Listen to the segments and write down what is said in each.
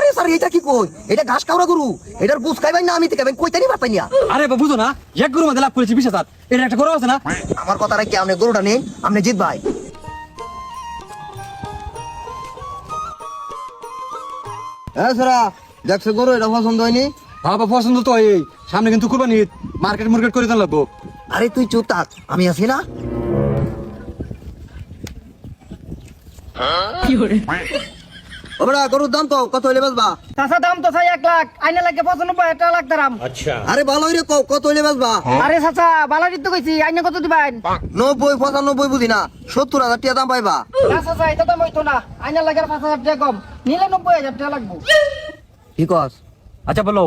আরে স্যার এটা কি কই? এটা ঘাস কাউরা গরু। এটার বুঝ খাইবাই না আমি থেকে কইতানি পারতাই না। আরে বাবা বুঝো না, এক গরু মধ্যে লাভ করেছি 20,000। এটা একটা গরু আছে না? আমার কথাটা কি আপনি গরুটা নেন, আপনি জিত ভাই। হ্যাঁ স্যারা দেখছো গরু এটা পছন্দ হয়নি? বাবা পছন্দ তো এই সামনে কিন্তু কুরবানি ঈদ, মার্কেট মার্কেট করে দেন লাগবো। আরে তুই চুপ থাক, আমি আছি না। ও বেটা গরুর দাম কত হইলে বেচবা? চাচা দাম তো চাই 1 লাখ, আইনা লাগে 95 লাখ দাম। আরে ভালো হইলে কত হইলে বেচবা? আরে চাচা বালারি তো কইছি, আইনা কত দিবেন? 90 95 বুঝি না, 70,000 টাকা দাম পাইবা। না চাচা এটা দাম হইতো না, আইনা লাগে 5,000 টাকা কম, নিলে 90,000 টাকা লাগবো। ঠিক আছে। আচ্ছা বলো।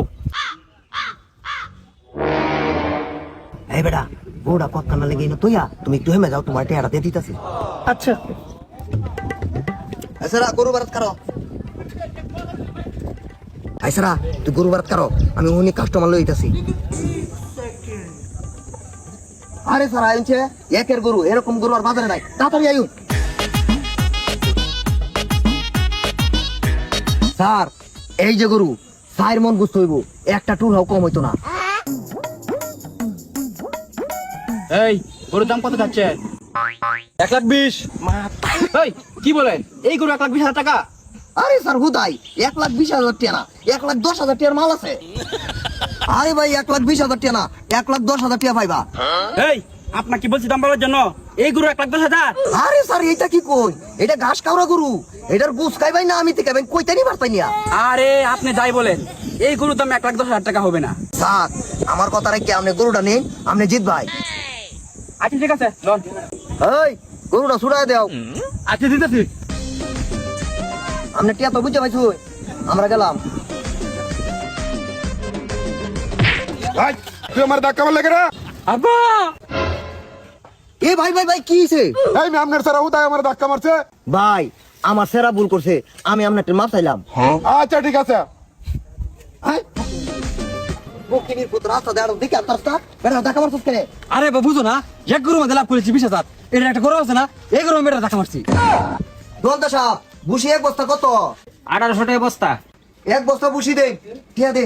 এই বেটা গরুটা কত কানা লেগে না তুইয়া, তুমি একটু হেমে যাও, তোমার টাকাটা দিয়ে দিতেছি। আচ্ছা আইসারা গরু বারাত করো। আইসারা তুই গরু বারাত করো, আমি উনি কাস্টমার লইতাছি। আরে স্যার আইছে একের গরু, এরকম গরু আর বাজারে নাই, তাড়াতাড়ি আইন। স্যার এই যে গরু 4 মন গুস্ত হইব, একটা টুর হাও কম হইতো না। এই গরুর দাম কত যাচ্ছে? 1,20,000। এই কি বলেন, এই গরু 1,20,000 টাকা? আরে স্যার হুদাই 1,20,000 টাকা না, 1,10,000 টাকার মাল আছে। আরে ভাই 1,20,000 টাকা না, 1,10,000 টাকা পাইবা। এই আপনার কি বলছি দাম বলার জন্য? এই গরু 1,10,000। আরে স্যার এটা কি কই? এটা ঘাস কাউরা গরু, এটার বুঝ খাইবাই না আমি থেকে কইতানি পারতাই না। আরে আপনি যাই বলেন, এই গরুর দাম 1,10,000 টাকা হবে না। স্যার আমার কথা রাখি আপনি গরুটা নেন, আপনি জিত ভাই। আচ্ছা ঠিক আছে লন। এই গরুটা ছুড়াই দাও। আচ্ছা দিতেছি। আপনি টিয়া তো বুঝতে পাইছো, আমরা গেলাম। ভাই তুই আমার ধাক্কা মারলে কেন? আব্বা এ ভাই ভাই ভাই কি হইছে? এই ম্যামনের স্যার উদয় আমার ধাক্কা মারছে। ভাই আমার সেরা ভুল করছে, আমি আপনার মাপ চাইলাম। আচ্ছা ঠিক আছে। বকিনির পুত্র রাস্তা দেড় দিকে আর রাস্তা বেড়া দেখা মারছিস কেন? আরে বাবা বুঝো না, এক গরু মধ্যে লাভ করেছি 20,000। এটা একটা গরু আছে না, এই গরু মেয়েটা ধাক্কা মারছি। দন্ত সাপ বুসি এক বস্তা কত? 1800 টাকা বস্তা। এক বস্তা বুসি দে, টিয়া দে।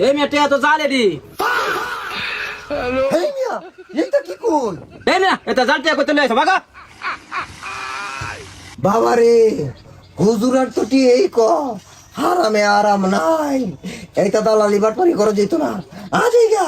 এই মেয়েটা তো জালে দি। এই মিয়া এইটা কি কই? এই না এটা জালটিয়া করতে লইছ বাগা। বাবা রে হুজুরার তো এই ক হারামে আরাম নাই, এইটা দালালি বাটপারি করে যেত না আজ এই গা।